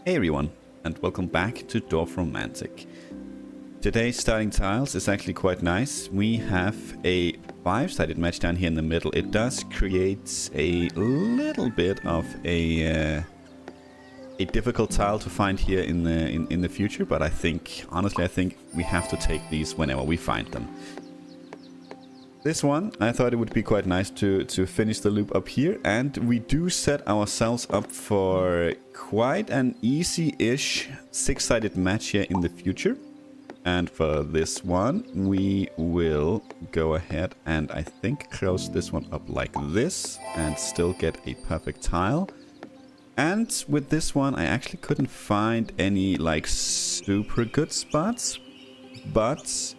Hey everyone, and welcome back to Dorfromantik. Today's starting tiles is actually quite nice. We have a 5-sided match down here in the middle. It does create a little bit of a difficult tile to find here in the future, but honestly I think we have to take these whenever we find them. This one, I thought it would be quite nice to finish the loop up here, and we do set ourselves up for quite an easy-ish 6-sided match here in the future. And for this one, we will go ahead and I think close this one up like this and still get a perfect tile. And with this one, I actually couldn't find any like super good spots, but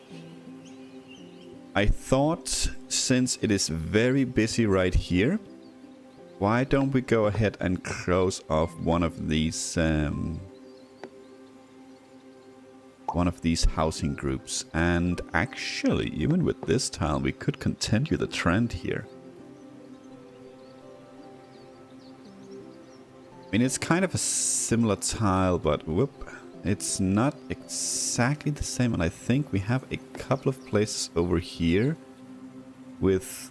I thought, since it is very busy right here, why don't we go ahead and close off one of these housing groups. And actually, even with this tile, we could continue the trend here. I mean, it's kind of a similar tile, but whoop. It's not exactly the same, and I think we have a couple of places over here with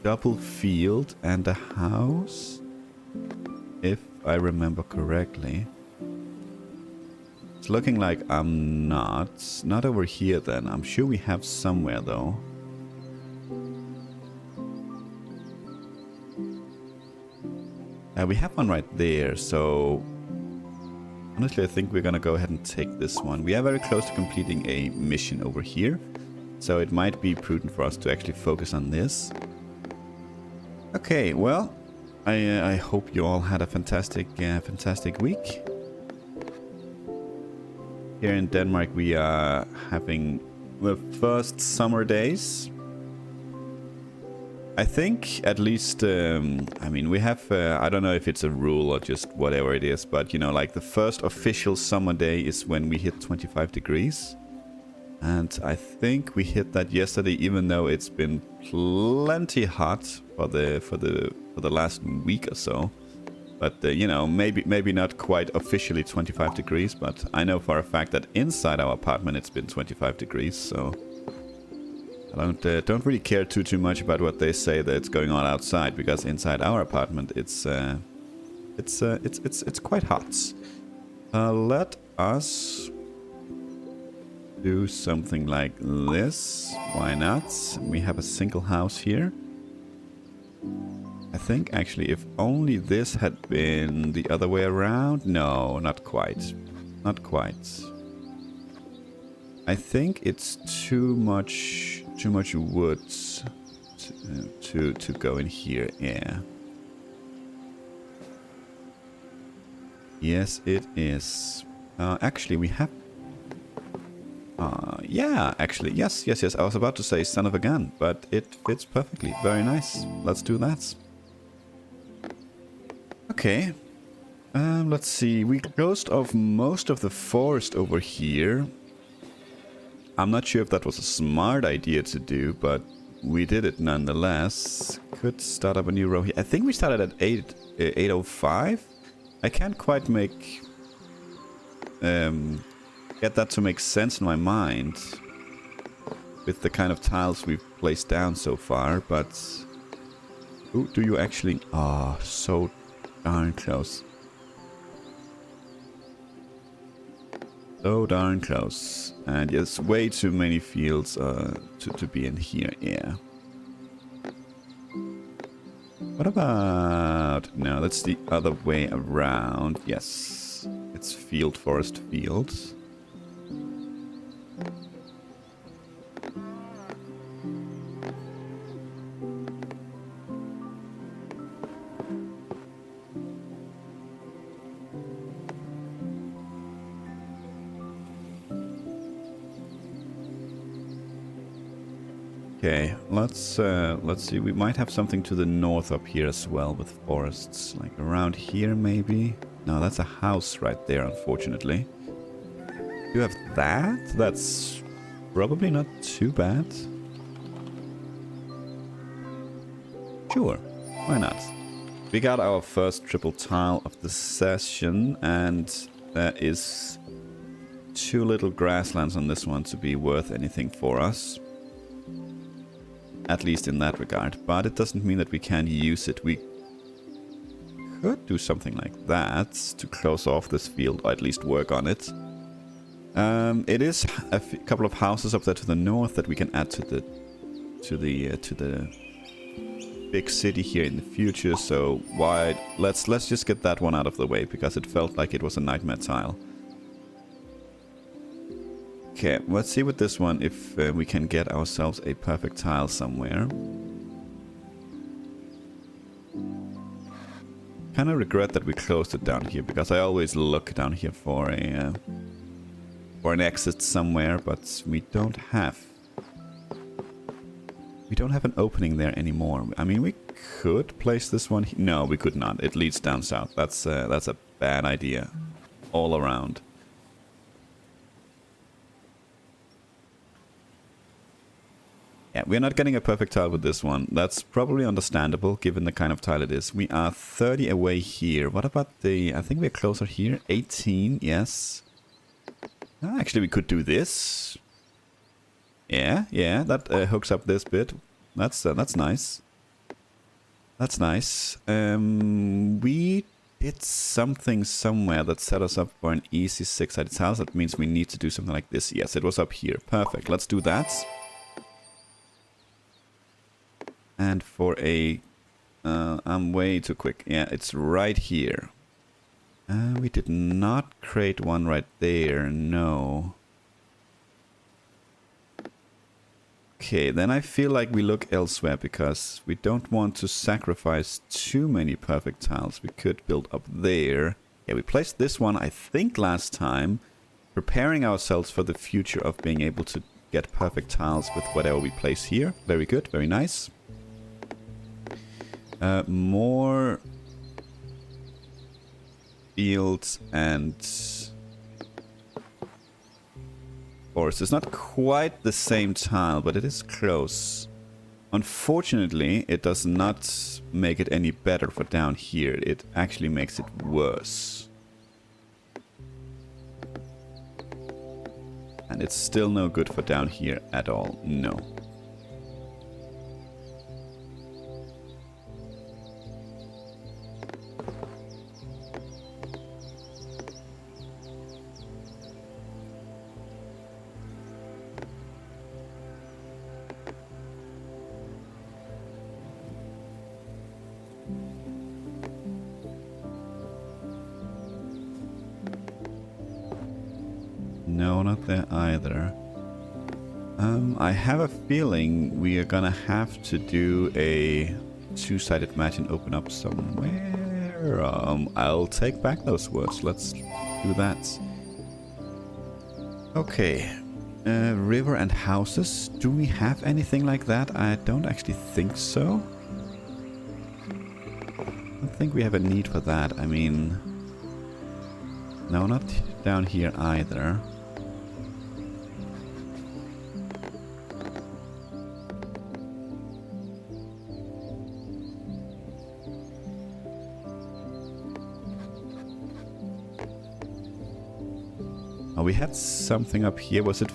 double field and a house, if I remember correctly. It's looking like I'm not over here then. I'm sure we have somewhere though. We have one right there, so honestly, I think we're gonna go ahead and take this one. We are very close to completing a mission over here, so it might be prudent for us to actually focus on this. Okay, well, I hope you all had a fantastic week. Here in Denmark, we are having the first summer days. I think at least, I mean, we have, I don't know if it's a rule or just whatever it is, but you know, like the first official summer day is when we hit 25 degrees. And I think we hit that yesterday, even though it's been plenty hot for the last week or so. But you know, maybe not quite officially 25 degrees, but I know for a fact that inside our apartment it's been 25 degrees, so I don't really care too much about what they say that's going on outside, because inside our apartment it's quite hot. Let us do something like this. Why not? We have a single house here. I think actually if only this had been the other way around. No, not quite. Not quite. I think it's too much wood to go in here. Yeah. Yes, it is. Actually, we have. Yeah, actually, yes. I was about to say son of a gun, but it fits perfectly. Very nice. Let's do that. Okay. Let's see. We closed off most of the forest over here. I'm not sure if that was a smart idea to do, but we did it nonetheless. Could start up a new row here. I think we started at 805. I can't quite make get that to make sense in my mind with the kind of tiles we've placed down so far, but ooh, do you actually? Ah, so darn close. So darn close. And yes, way too many fields to be in here. Yeah. What about... No, that's the other way around. Yes. It's field, forest, fields. Okay, let's see. We might have something to the north up here as well with forests, like around here maybe. No, that's a house right there, unfortunately. You have that? That's probably not too bad. Sure, why not? We got our first triple tile of the session, and there is too little grasslands on this one to be worth anything for us. At least in that regard. But it doesn't mean that we can't use it. We could do something like that to close off this field, or at least work on it. It is a couple of houses up there to the north that we can add to the big city here in the future. So why let's just get that one out of the way, because it felt like it was a nightmare tile. Okay, let's see with this one if we can get ourselves a perfect tile somewhere. Kind of regret that we closed it down here, because I always look down here for an exit somewhere, but we don't have an opening there anymore. I mean, we could place this one. No, we could not. It leads down south. That's a bad idea, all around. Yeah, we're not getting a perfect tile with this one. That's probably understandable, given the kind of tile it is. We are 30 away here. What about the... I think we're closer here. 18, yes. Actually, we could do this. Yeah, that hooks up this bit. That's nice. That's nice. We did something somewhere that set us up for an easy 6-sided tile. That means we need to do something like this. Yes, it was up here. Perfect. Let's do that. And for a... I'm way too quick. Yeah, it's right here. We did not create one right there. No. Okay, then I feel like we look elsewhere, because we don't want to sacrifice too many perfect tiles. We could build up there. Yeah, we placed this one, I think, last time, preparing ourselves for the future of being able to get perfect tiles with whatever we place here. Very good, very nice. More fields and forests. It's not quite the same tile, but it is close. Unfortunately, it does not make it any better for down here. It actually makes it worse. And it's still no good for down here at all. No. No, not there either. I have a feeling we are gonna have to do a two-sided match and open up somewhere. I'll take back those words. Let's do that. Okay. River and houses. Do we have anything like that? I don't actually think so. I don't think we have a need for that. I mean... No, not down here either. Oh, we had something up here. Was it...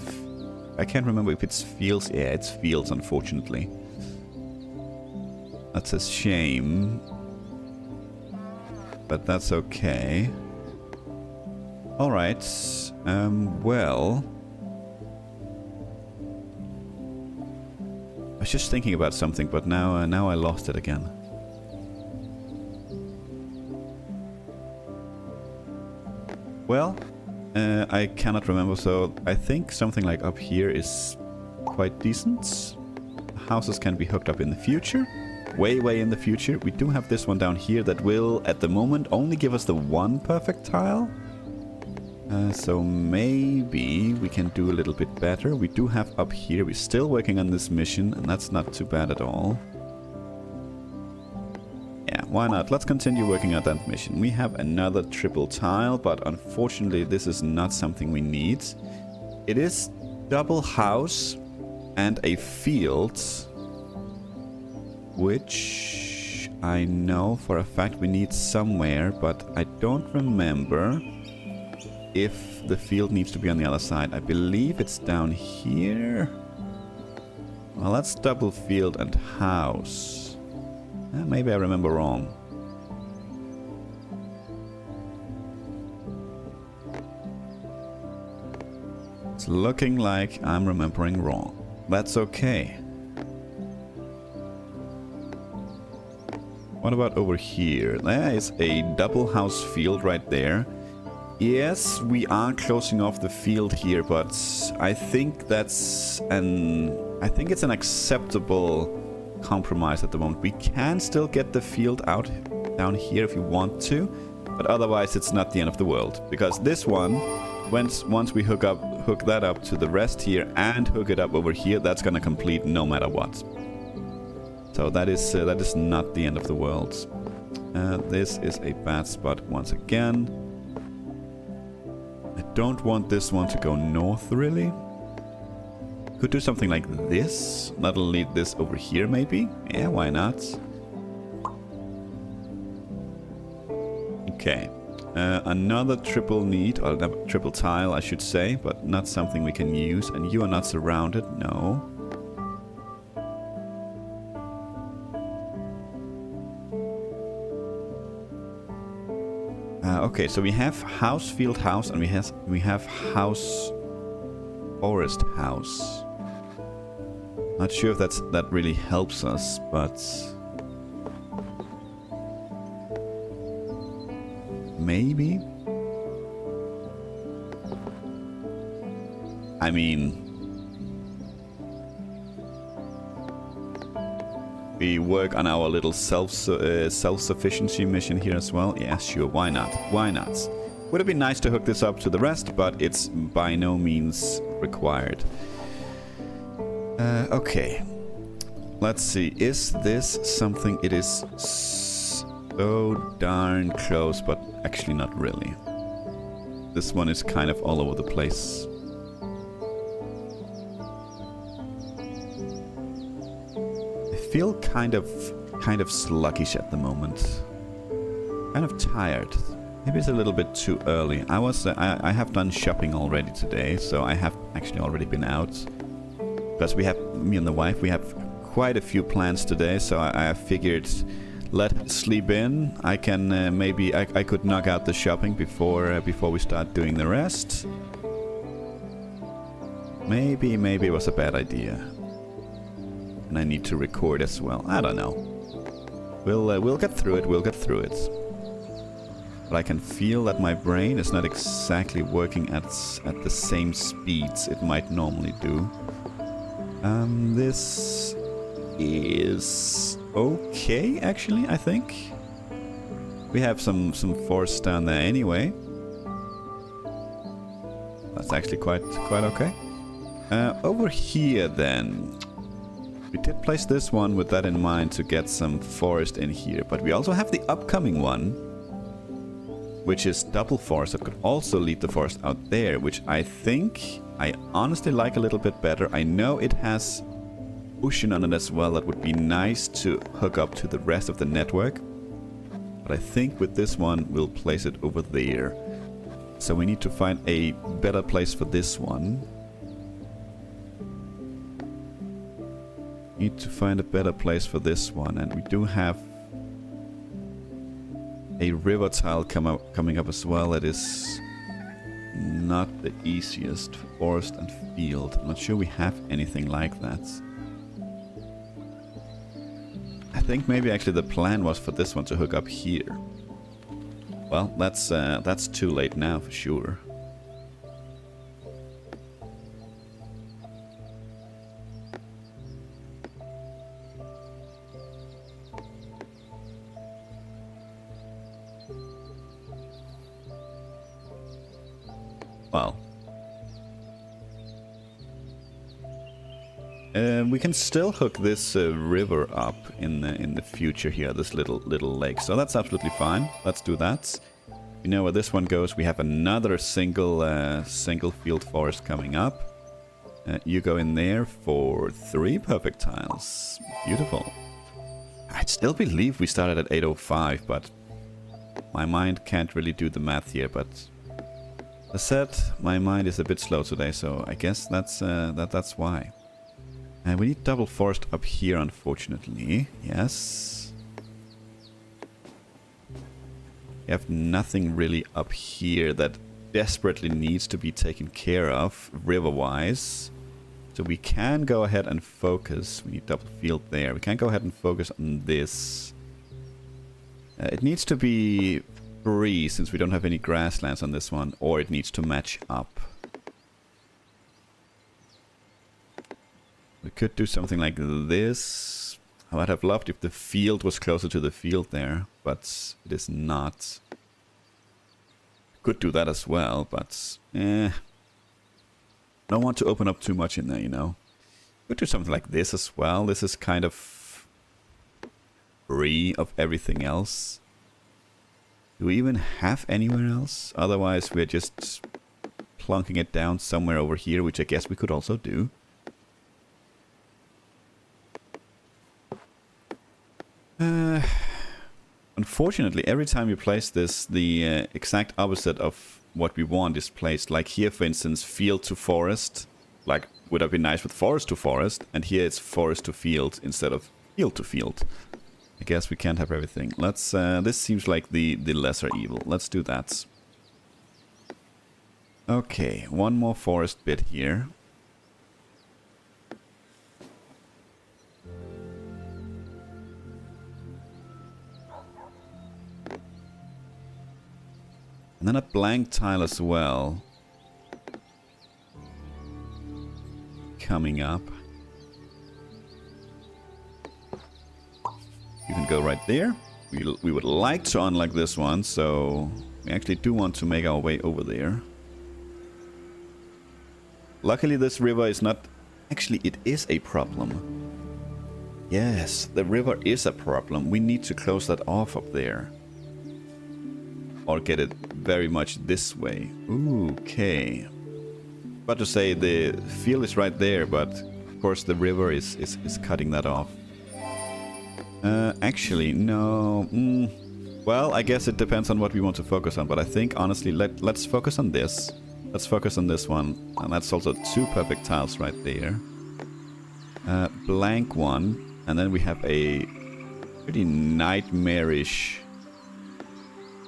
I can't remember if it's fields. Yeah, it's fields, unfortunately. That's a shame. But that's okay. Alright. Well... I was just thinking about something, but now I lost it again. Well... I cannot remember, so I think something like up here is quite decent. Houses can be hooked up in the future. Way in the future. We do have this one down here that will, at the moment, only give us the one perfect tile. So maybe we can do a little bit better. We do have up here, we're still working on this mission, and that's not too bad at all. Yeah, why not? Let's continue working on that mission. We have another triple tile, but unfortunately this is not something we need. It is double house and a field, which I know for a fact we need somewhere, but I don't remember if the field needs to be on the other side. I believe it's down here. Well, that's double field and house. Maybe I remember wrong. It's looking like I'm remembering wrong. That's okay. What about over here? There is a double house field right there. Yes, we are closing off the field here, but I think it's an acceptable compromise at the moment. We can still get the field out down here if you want to, but otherwise it's not the end of the world, because this one, once we hook that up to the rest here and hook it up over here, that's gonna complete no matter what. So that is not the end of the world. This is a bad spot once again. I don't want this one to go north, really. Could do something like this. That'll lead this over here, maybe? Yeah, why not? Okay. Another triple need, or triple tile, I should say, but not something we can use. And you are not surrounded, no. Okay, so we have house, field, house, and we have house, forest, house. Not sure if that really helps us, but maybe. I mean, we work on our little self-sufficiency mission here as well. Yeah, sure, why not? Why not? Would have been nice to hook this up to the rest, but it's by no means required. Okay. Let's see. Is this something? It is so darn close, but actually not really. This one is kind of all over the place. I feel kind of sluggish at the moment. Kind of tired. Maybe it's a little bit too early. I have done shopping already today, so I have actually already been out. Because we have, me and the wife, we have quite a few plans today, so I figured let her sleep in. I can maybe I could knock out the shopping before we start doing the rest. Maybe it was a bad idea. And I need to record as well. I don't know. We'll get through it. We'll get through it. But I can feel that my brain is not exactly working at the same speeds it might normally do. This is okay, actually, I think. We have some forest down there anyway. That's actually quite okay. Over here, then. We did place this one with that in mind to get some forest in here. But we also have the upcoming one, which is double forest. That could also lead the forest out there, which I think I honestly like a little bit better. I know it has ocean on it as well. That would be nice to hook up to the rest of the network. But I think with this one, we'll place it over there. So we need to find a better place for this one. Need to find a better place for this one. And we do have a river tile coming up as well. That is not the easiest. Forest and field. I'm not sure we have anything like that. I think maybe actually the plan was for this one to hook up here. Well, that's too late now for sure. Well, we can still hook this river up in the future here, this little lake. So that's absolutely fine. Let's do that. You know where this one goes. We have another single field forest coming up. You go in there for 3 perfect tiles. Beautiful. I'd still believe we started at 8:05, but my mind can't really do the math here. But as I said, my mind is a bit slow today, so I guess that's why. And we need double forest up here, unfortunately. Yes. We have nothing really up here that desperately needs to be taken care of, river-wise. So we can go ahead and focus. We need double field there. We can go ahead and focus on this. It needs to be free, since we don't have any grasslands on this one, or it needs to match up. We could do something like this. I would have loved if the field was closer to the field there, but it is not. Could do that as well, but don't want to open up too much in there, you know. Could do something like this as well. This is kind of free of everything else. Do we even have anywhere else? Otherwise, we're just plunking it down somewhere over here, which I guess we could also do. Unfortunately, every time you place this, the exact opposite of what we want is placed. Like here, for instance, field to forest. Like, would have been nice with forest to forest. And here it's forest to field instead of field to field. I guess we can't have everything. Let's. This seems like the lesser evil. Let's do that. Okay, one more forest bit here. And then a blank tile as well. Coming up. You can go right there. We would like to unlock this one, so we actually do want to make our way over there. Luckily this river is not... Actually, it is a problem. Yes, the river is a problem. We need to close that off up there. Or get it very much this way. Ooh, okay. But to say the field is right there, but of course the river is cutting that off. Actually, no. Well, I guess it depends on what we want to focus on. But I think, honestly, let's focus on this. Let's focus on this one. And that's also two perfect tiles right there. Blank one. And then we have a pretty nightmarish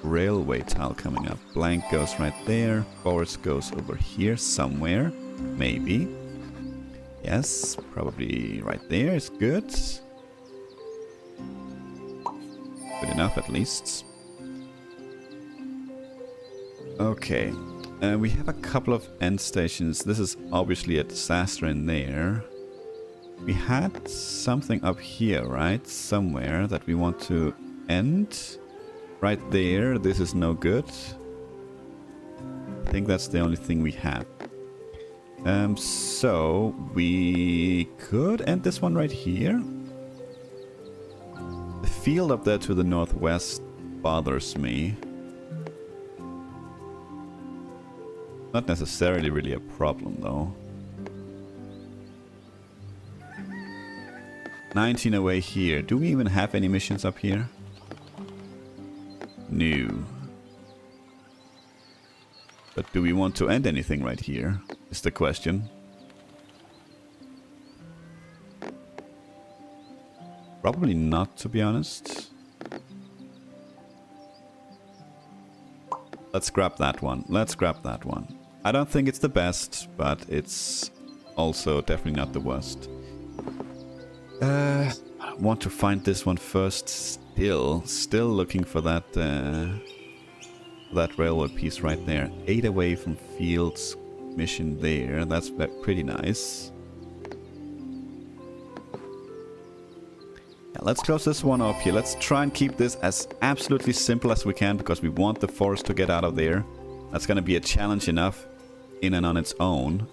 railway tile coming up. Blank goes right there. Forest goes over here somewhere. Maybe. Yes, probably right there is good. Good enough at least. Okay. We have a couple of end stations. This is obviously a disaster in there. We had something up here, right? Somewhere that we want to end. Right there, this is no good. I think that's the only thing we have. So we could end this one right here. The field up there to the northwest bothers me. Not necessarily really a problem though. 19 away here. Do we even have any missions up here? No. But do we want to end anything right here? Is the question. Probably not, to be honest. Let's grab that one. Let's grab that one. I don't think it's the best, but it's also definitely not the worst. I want to find this one first. Still looking for that that railway piece right there. 8 away from fields mission there. That's pretty nice. Yeah, let's close this one off here. Let's try and keep this as absolutely simple as we can because we want the forest to get out of there. That's going to be a challenge enough in and on its own.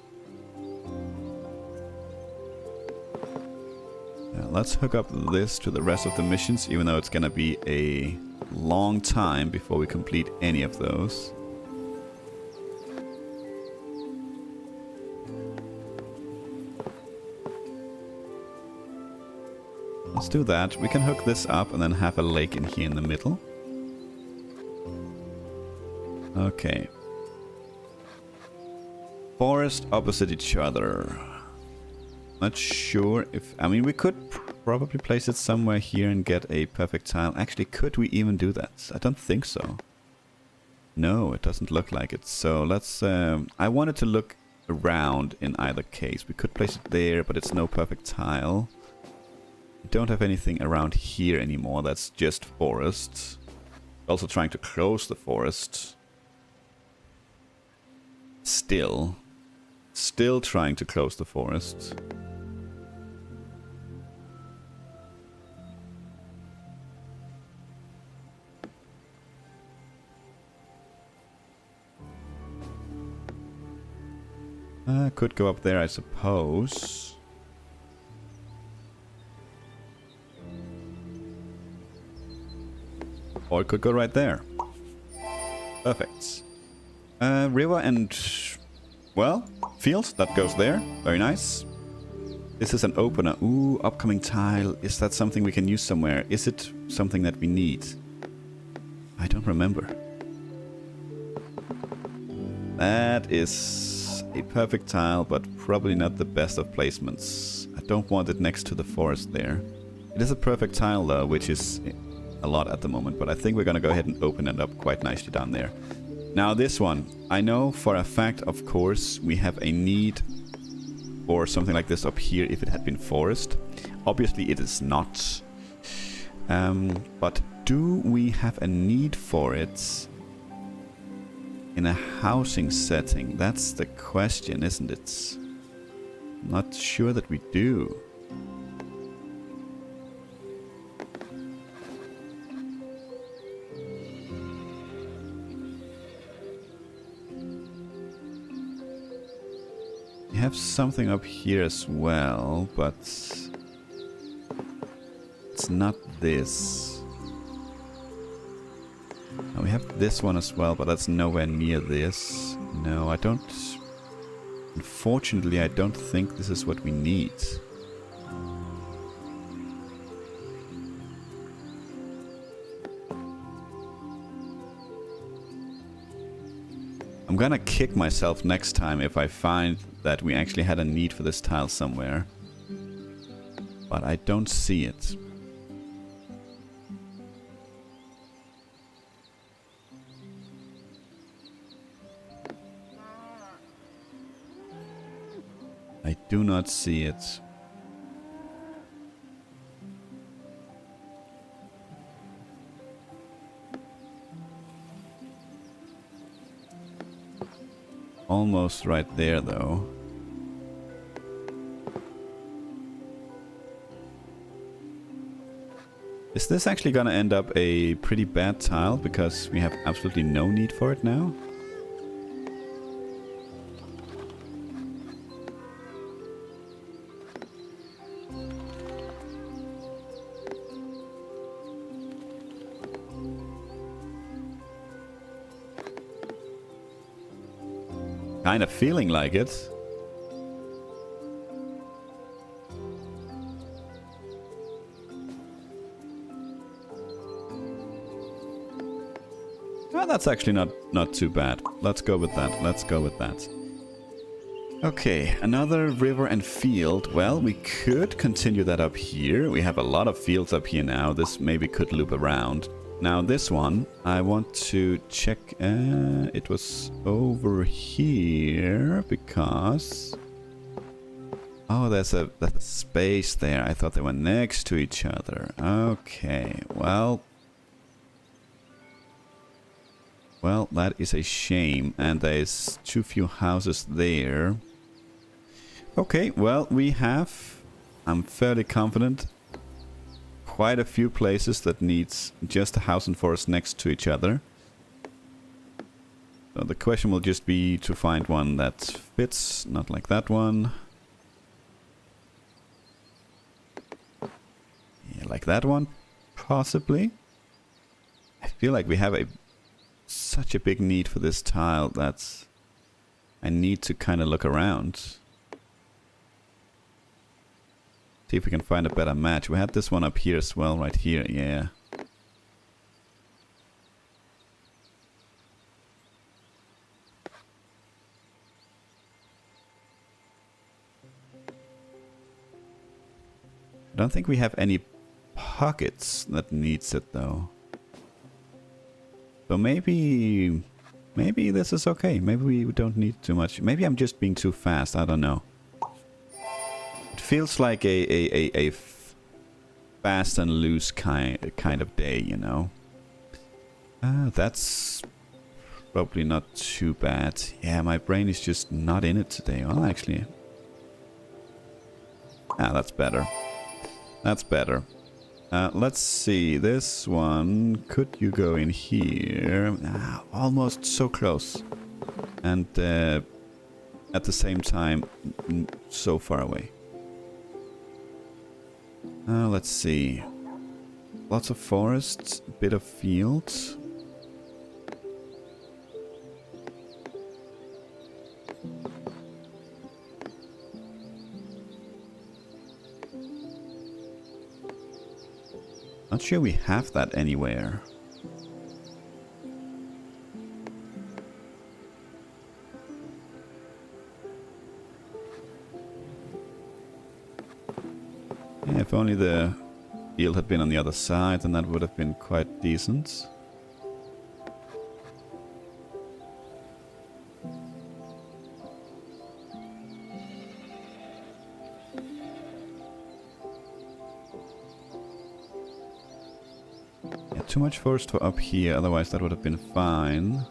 Let's hook up this to the rest of the missions, even though it's gonna be a long time before we complete any of those. let's do that. We can hook this up and then have a lake in here in the middle. Okay. Forest opposite each other. Not sure if... I mean, we could probably place it somewhere here and get a perfect tile. Actually, could we even do that? I don't think so. No, it doesn't look like it. So let's... I wanted to look around in either case. We could place it there, but it's no perfect tile. We don't have anything around here anymore. That's just forest. Also trying to close the forest. Still trying to close the forest. Could go up there, I suppose. Or it could go right there. Perfect. River and... well, field, that goes there. Very nice. This is an opener. Ooh, upcoming tile. Is that something we can use somewhere? Is it something that we need? I don't remember. That is a perfect tile, but probably not the best of placements. I don't want it next to the forest there. It is a perfect tile though, which is a lot at the moment, but I think we're gonna go ahead and open it up quite nicely down there. Now this one, I know for a fact, of course, we have a need for something like this up here if it had been forest. Obviously it is not. But do we have a need for it in a housing setting? That's the question, isn't it? I'm not sure that we do. We have something up here as well, but it's not this. We have this one as well, but that's nowhere near this. No, I don't... Unfortunately, I don't think this is what we need. I'm gonna kick myself next time if I find that we actually had a need for this tile somewhere. But I don't see it. I do not see it. Almost right there, though. Is this actually gonna end up a pretty bad tile because we have absolutely no need for it now? Kind of feeling like it. Well, that's actually not too bad. Let's go with that. Let's go with that. Okay, another river and field. Well, we could continue that up here. We have a lot of fields up here now. This maybe could loop around. Now this one, I want to check, it was over here, because... Oh, there's a space there. I thought they were next to each other. Okay, well... Well, that is a shame, and there's too few houses there. Okay, well, we have, I'm fairly confident, quite a few places that needs just a house and forest next to each other. So the question will just be to find one that fits, not like that one. Yeah, like that one, possibly. I feel like we have such a big need for this tile that I need to kind of look around. See if we can find a better match. We had this one up here as well, right here, yeah. I don't think we have any pockets that needs it though. So maybe this is okay. Maybe we don't need too much. Maybe I'm just being too fast. I don't know. It feels like a fast and loose kind of day, you know. That's probably not too bad. Yeah, my brain is just not in it today. Well, actually, that's better. That's better. Let's see. This one, could you go in here? Almost so close. And at the same time, so far away. Let's see. Lots of forests, a bit of fields. Not sure we have that anywhere. Yeah, if only the field had been on the other side, then that would have been quite decent. Too much forest for up here, otherwise that would have been fine.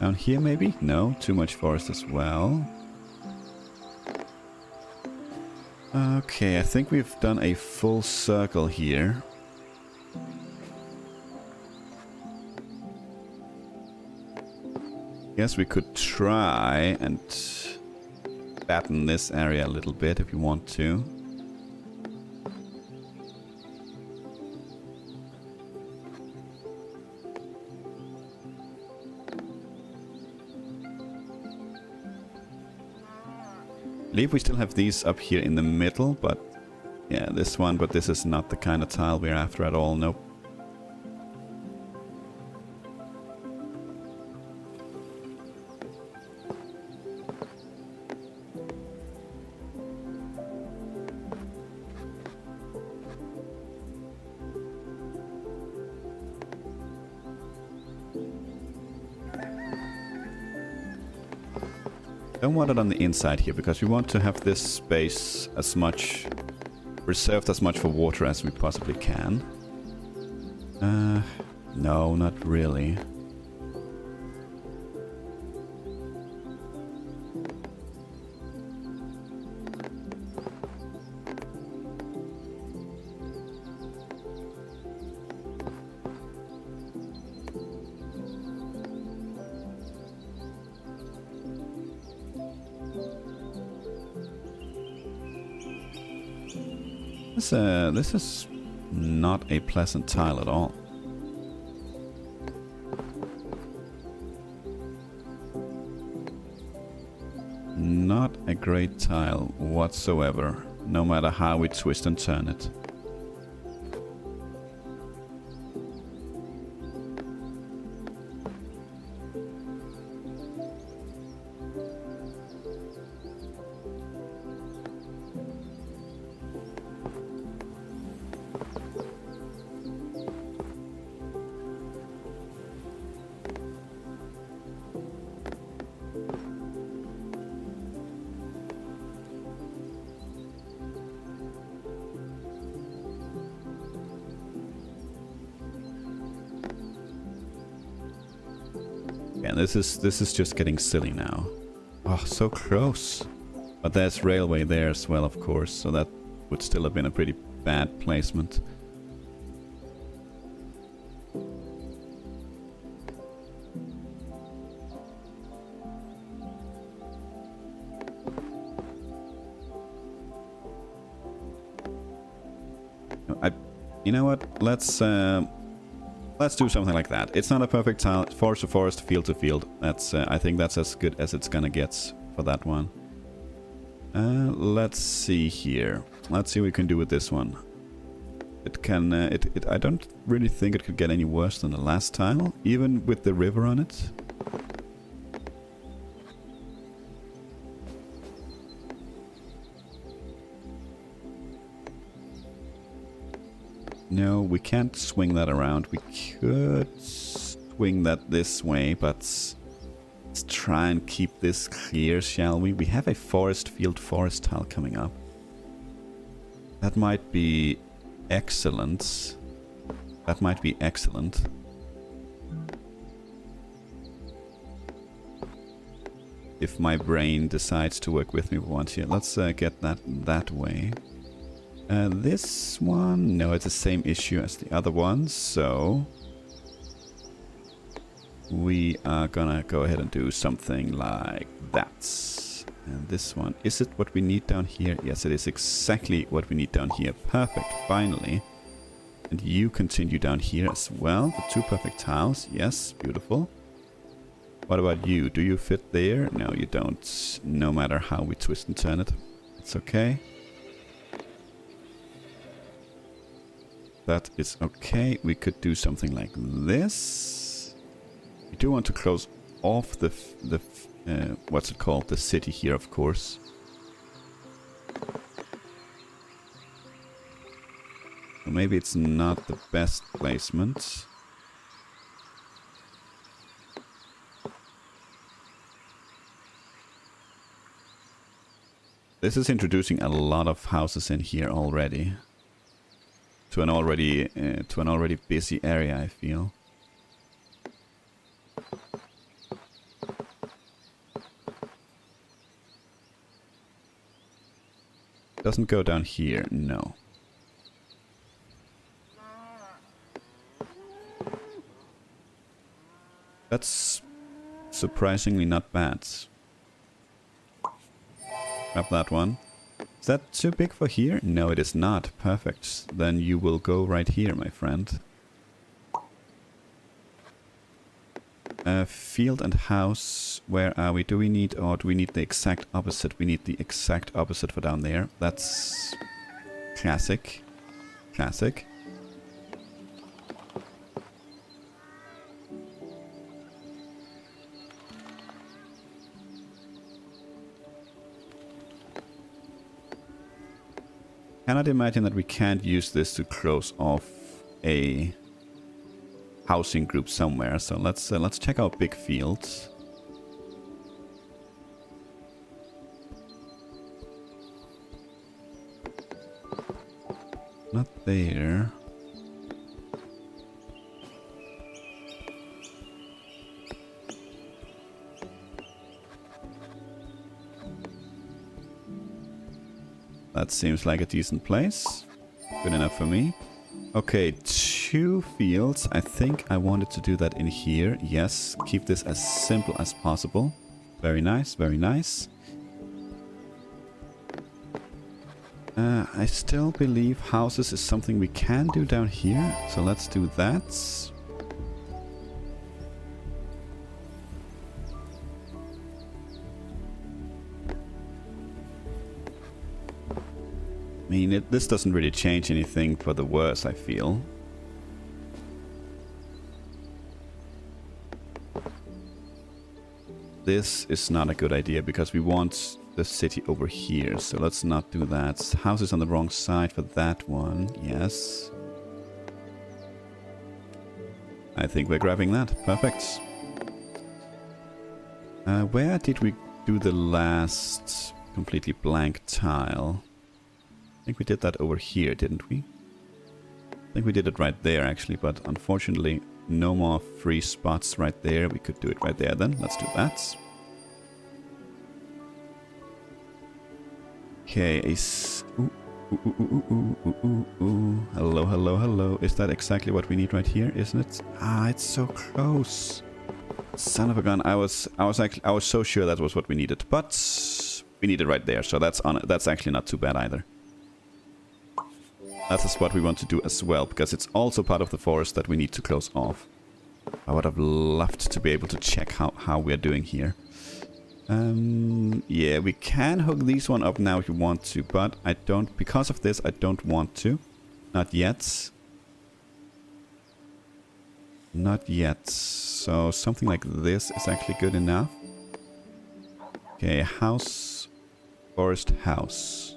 Down here maybe? No, too much forest as well. Okay, I think we've done a full circle here. Guess we could try and fatten this area a little bit if you want to. I believe we still have these up here in the middle, but yeah, this one, but this is not the kind of tile we're after at all, nope. Don't want it on the inside here because we want to have this space as much reserved as much for water as we possibly can. No, not really. This is not a pleasant tile at all. Not a great tile whatsoever, no matter how we twist and turn it. Yeah, this is just getting silly now. Oh, so close. But there's railway there as well, of course, so that would still have been a pretty bad placement. You know what? Let's Let's do something like that. It's not a perfect tile. Forest to forest, field to field. That's I think that's as good as it's gonna get for that one. Let's see here. Let's see what we can do with this one. It can. I don't really think it could get any worse than the last tile, even with the river on it. No, we can't swing that around. We could swing that this way, but let's try and keep this clear, shall we? We have a forest field forest tile coming up. That might be excellent. That might be excellent. If my brain decides to work with me once here. Let's get that way. This one, no, it's the same issue as the other one, so we are gonna go ahead and do something like that. And this one, is it what we need down here? Yes, it is exactly what we need down here. Perfect, finally. And you continue down here as well. The two perfect tiles, yes, beautiful. What about you? Do you fit there? No, you don't, no matter how we twist and turn it. It's okay. That is okay. We could do something like this. We do want to close off the what's it called? The city here, of course. So maybe it's not the best placement. This is introducing a lot of houses in here already. To an already busy area, I feel. Doesn't go down here, no. That's surprisingly not bad. Grab that one. Is that too big for here? No, it is not. Perfect. Then you will go right here, my friend. Field and house. Where are we? Do we need the exact opposite? We need the exact opposite for down there. That's classic. Classic. Cannot imagine that we can't use this to close off a housing group somewhere. So let's check out big fields. Not there. That seems like a decent place. Good enough for me. Okay, 2 fields. I think I wanted to do that in here. Yes, keep this as simple as possible. Very nice, very nice. I still believe houses is something we can do down here. So let's do that. I mean, this doesn't really change anything for the worse, I feel. This is not a good idea because we want the city over here, so let's not do that. House is on the wrong side for that one, yes. I think we're grabbing that, perfect. Where did we do the last completely blank tile? I think we did that over here, didn't we? I think we did it right there, actually, but unfortunately, no more free spots right there. We could do it right there then. Let's do that. Okay, hello, hello, hello. Is that exactly what we need right here, isn't it? Ah, it's so close. Son of a gun. I was so sure that was what we needed, but we need it right there, so that's actually not too bad either. that's a spot we want to do as well, because it's also part of the forest that we need to close off. I would have loved to be able to check how we're doing here. Yeah, we can hook these one up now if you want to, but I don't, because of this, I don't want to. Not yet. Not yet. So something like this is actually good enough. Okay, house, forest house.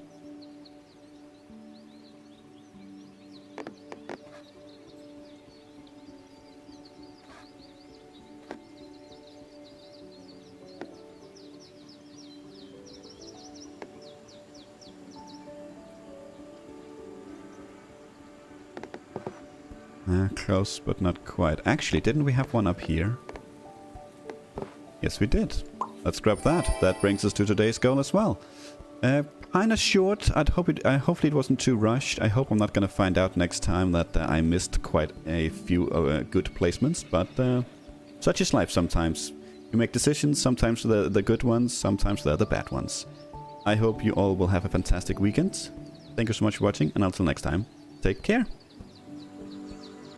Close, but not quite. Actually, didn't we have one up here? Yes, we did. Let's grab that. That brings us to today's goal as well. Kinda short. Hopefully it wasn't too rushed. I hope I'm not gonna find out next time that I missed quite a few good placements. But such is life sometimes. You make decisions, sometimes they're the good ones, sometimes they're the bad ones. I hope you all will have a fantastic weekend. Thank you so much for watching, and until next time, take care.